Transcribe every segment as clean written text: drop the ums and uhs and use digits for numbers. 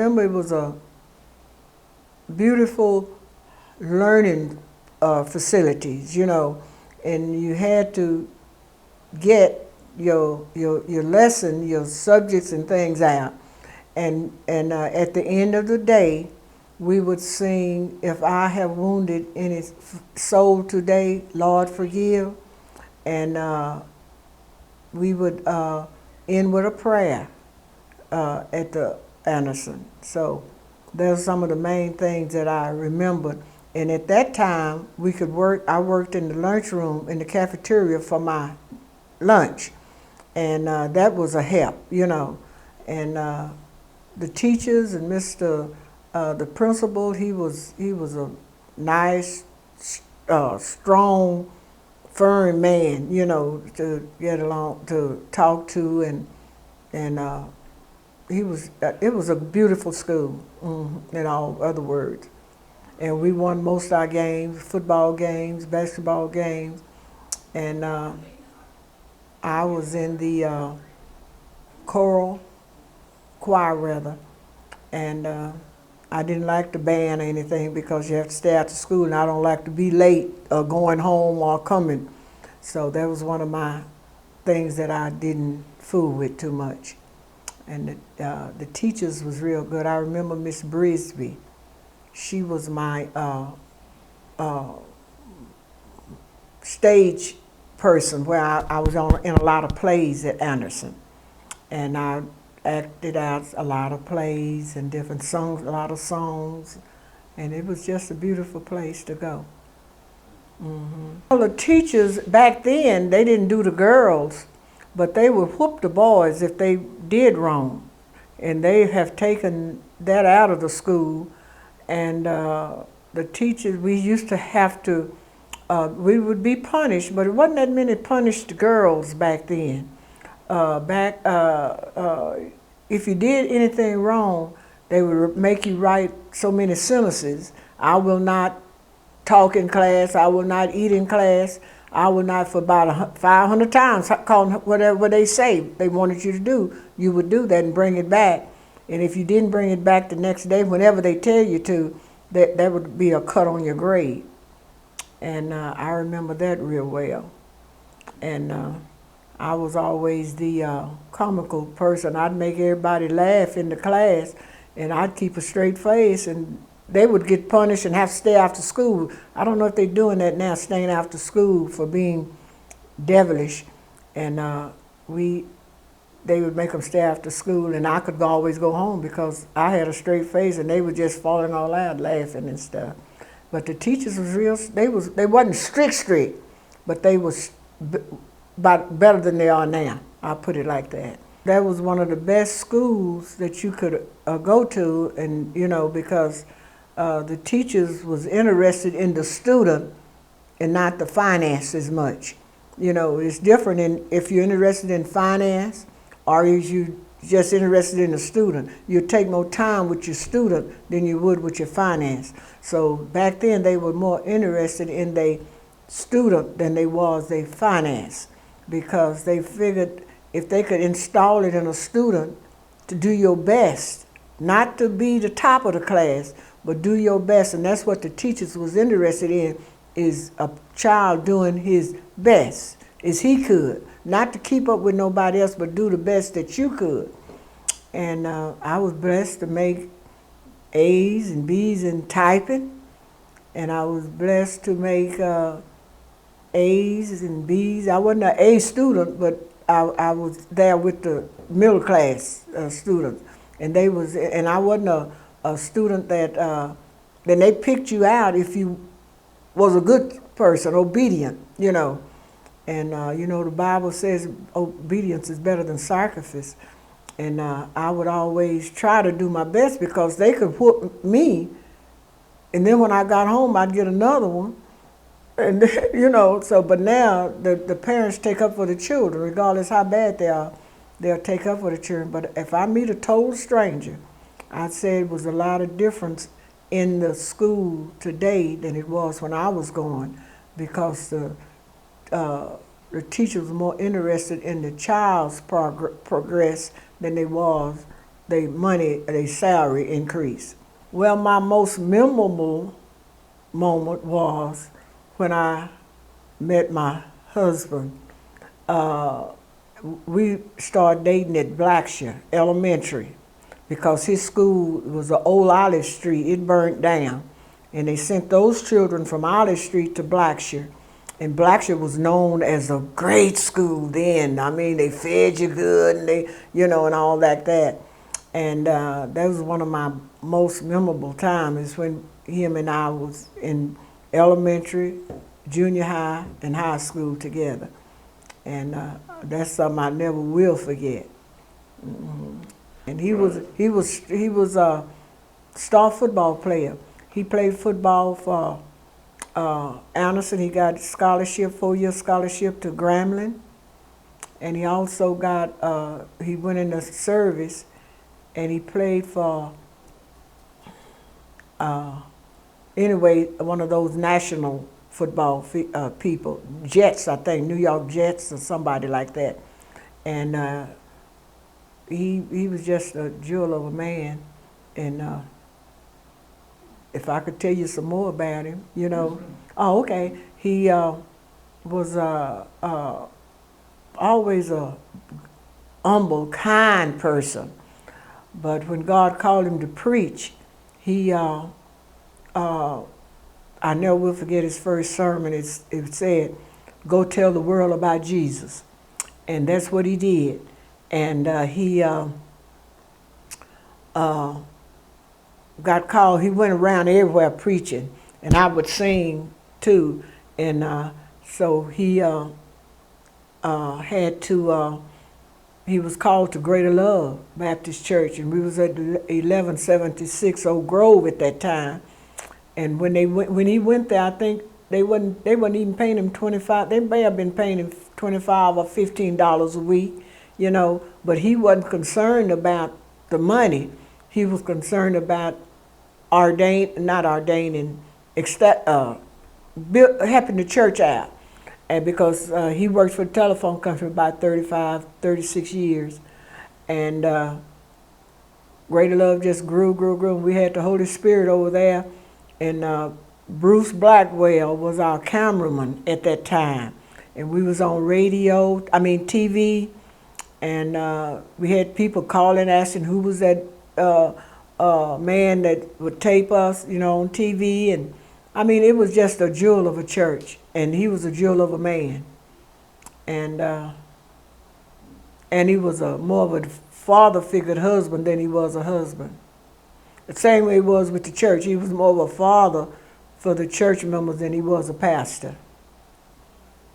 remember it was a beautiful learning facilities, you know, and you had to get your lesson, your subjects and things out. And at the end of the day, we would sing, "If I have wounded any soul today, Lord forgive." And we would end with a prayer at the Anderson. So those some of the main things that I remember. And at that time, we could work. I worked in the lunchroom in the cafeteria for my lunch, and that was a help, you know. And the teachers and the principal, he was a nice, strong, firm man, you know, to get along, to talk to, and it was a beautiful school, in all other words. And we won most of our games, football games, basketball games, and I was in the choir rather, and I didn't like the band or anything because you have to stay after school, and I don't like to be late or going home or coming. So that was one of my things that I didn't fool with too much. And the teachers was real good. I remember Miss Brisby. She was my stage person where I was in a lot of plays at Anderson. And I acted out a lot of plays and different songs, a lot of songs. And it was just a beautiful place to go. Well, the teachers back then, they didn't do the girls, but they would whoop the boys if they did wrong. And they have taken that out of the school. And the teachers, we used to have to, we would be punished, but it wasn't that many punished girls back then. If you did anything wrong, they would make you write so many sentences. I will not talk in class. I will not eat in class. I will not, for about 500 times, call whatever they say they wanted you to do, you would do that and bring it back. And if you didn't bring it back the next day, whenever they tell you to, that would be a cut on your grade. And I remember that real well. And I was always the comical person. I'd make everybody laugh in the class, and I'd keep a straight face, and they would get punished and have to stay after school. I don't know if they're doing that now, staying after school for being devilish. And they would make them stay after school, and I could always go home because I had a straight face, and they were just falling all out laughing and stuff. But the teachers was real. They wasn't strict, but they was better than they are now. I'll put it like that. That was one of the best schools that you could go to, and you know, because the teachers was interested in the student and not the finance as much. You know, it's different if you're interested in finance or if you just interested in the student. You take more time with your student than you would with your finance. So back then they were more interested in their student than they was their finance, because they figured if they could install it in a student to do your best, not to be the top of the class, but do your best. And that's what the teachers was interested in, is a child doing his best as he could. Not to keep up with nobody else, but do the best that you could. And I was blessed to make A's and B's in typing. And I was blessed to make A's and B's. I wasn't an A student, but I was there with the middle class students. And I wasn't a student that, then they picked you out if you was a good person, obedient, you know. And you know, the Bible says obedience is better than sacrifice. And I would always try to do my best because they could whoop me. And then when I got home, I'd get another one. And you know, but now the parents take up for the children, regardless how bad they are, they'll take up for the children. But if I meet a total stranger, I'd say it was a lot of difference in the school today than it was when I was going, because the teachers were more interested in the child's progress than they their salary increase. Well, my most memorable moment was when I met my husband. We started dating at Blackshear Elementary because his school was an old Olive Street. It burnt down. And they sent those children from Olive Street to Blackshear. And Blackshear was known as a great school then. I mean, they fed you good and and all that. And that was one of my most memorable times is when him and I was in elementary, junior high, and high school together. And that's something I never will forget. Mm-hmm. And he was a star football player. He played football for Anderson. He got scholarship, 4-year scholarship to Grambling. And he also got, he went in the service and he played for, anyway, one of those national football people, Jets, I think, New York Jets or somebody like that. And he was just a jewel of a man. And if I could tell you some more about him, Oh, okay. He was always a humble, kind person. But when God called him to preach, he, I never will forget his first sermon. It said, "Go tell the world about Jesus." And that's what he did. And he got called. He went around everywhere preaching, and I would sing too. And so he had to. He was called to Greater Love Baptist Church, and we was at 1176 Oak Grove at that time. And when he went there, I think they wasn't even paying him $25. They may have been paying him $25 or $15 a week, But he wasn't concerned about the money. He was concerned about helping the church out. And because he worked for the telephone company about 35, 36 years. And Greater Love just grew. And we had the Holy Spirit over there. And Bruce Blackwell was our cameraman at that time. And we was on TV. And we had people calling, asking who was that man that would tape us, on TV. And I mean, it was just a jewel of a church. And he was a jewel of a man. And he was more of a father-figured husband than he was a husband. The same way he was with the church. He was more of a father for the church members than he was a pastor.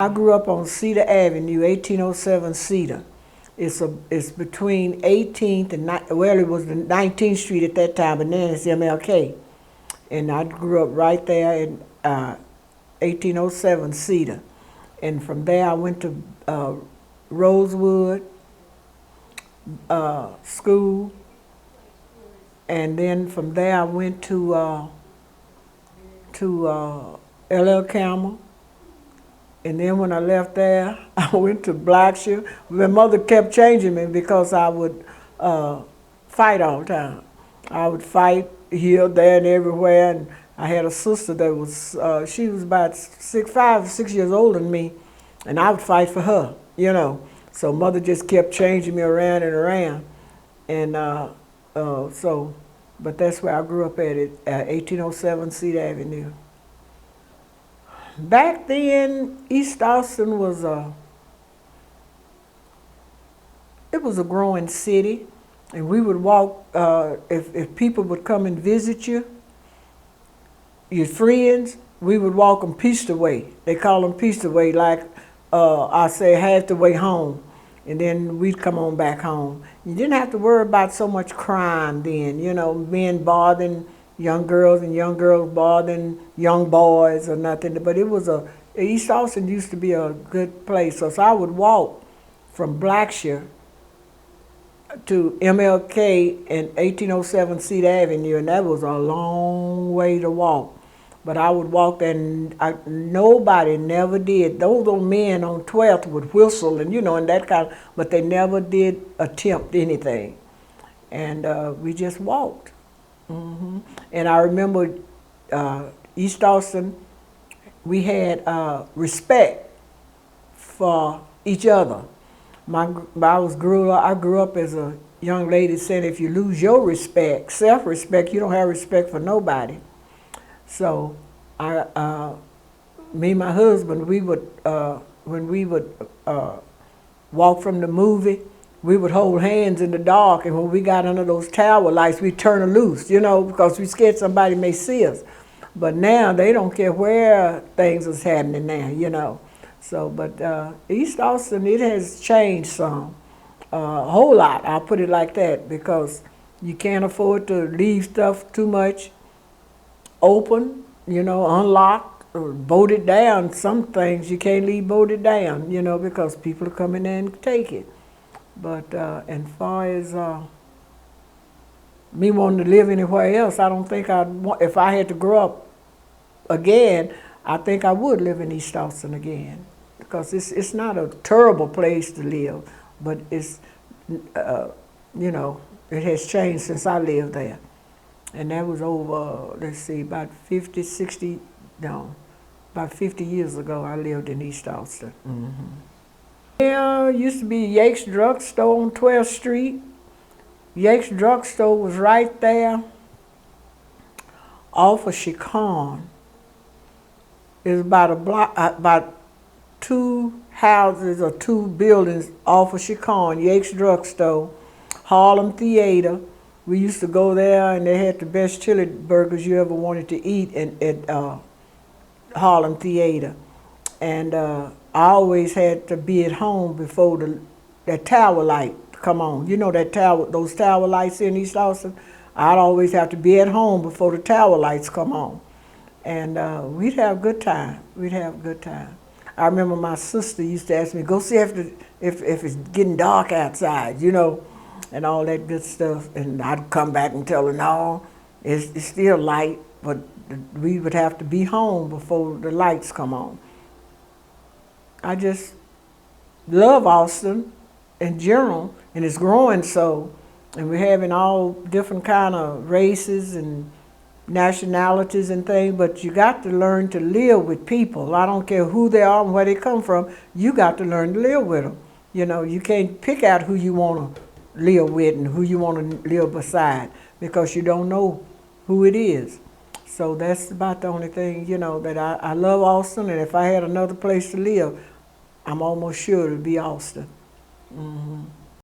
I grew up on Cedar Avenue, 1807 Cedar. It's between 18th and, it was the 19th Street at that time, but then it's MLK. And I grew up right there in 1807 Cedar. And from there I went to Rosewood school. And then from there I went to L.L. Campbell. And then when I left there, I went to Blackshear. My mother kept changing me because I would fight all the time. I would fight here, there, and everywhere. And I had a sister that was, she was about 5 or 6 years older than me, and I would fight for her, So mother just kept changing me around and around. And but that's where I grew up at 1807 Cedar Avenue. Back then, East Austin was it was a growing city, and we would walk, if people would come and visit you, your friends, we would walk them piece the way. They call them piece the way, like I say half the way home, and then we'd come on back home. You didn't have to worry about so much crime then, men bothering young girls and young girls bothering young boys or nothing. But it was East Austin used to be a good place. So I would walk from Blackshear to MLK in 1807 Cedar Avenue, and that was a long way to walk. But I would walk there, and nobody never did. Those old men on 12th would whistle and, and that kind of, but they never did attempt anything. and we just walked. And I remember East Austin, we had respect for each other. I grew up as a young lady said, if you lose your respect, self-respect, you don't have respect for nobody. So me and my husband, we would, when we would walk from the movie, we would hold hands in the dark, and when we got under those tower lights, we'd turn her loose, you know, because we scared somebody may see us. But now they don't care where things is happening now, you know. So, but East Austin, it has changed some, a whole lot, I'll put it like that, because you can't afford to leave stuff too much open, you know, unlocked or bolted down. Some things you can't leave bolted down, you know, because people are coming in and take it. But as far as me wanting to live anywhere else, I don't think I'd want, if I had to grow up again, I think I would live in East Austin again, because it's not a terrible place to live, but it's, you know, it has changed since I lived there. And that was over, let's see, about 50 years ago I lived in East Austin. There used to be Yates Drugstore on 12th Street. Yates Drugstore was right there off of Chicon. It was about a block, about 2 houses or 2 buildings off of Chicon. Yates Drugstore, Harlem Theater. We used to go there, and they had the best chili burgers you ever wanted to eat at Harlem Theater. And I always had to be at home before that tower light come on. You know that tower, those tower lights in East Austin? I'd always have to be at home before the tower lights come on. And we'd have a good time. We'd have a good time. I remember my sister used to ask me, go see if it's getting dark outside, you know, and all that good stuff. And I'd come back and tell her, no, it's still light, but we would have to be home before the lights come on. I just love Austin in general, and it's growing so, and we're having all different kind of races and nationalities and things, but you got to learn to live with people. I don't care who they are and where they come from, you got to learn to live with them. You know, you can't pick out who you want to live with and who you want to live beside, because you don't know who it is. So that's about the only thing, you know, that I love Austin, and if I had another place to live, I'm almost sure it would be Austin.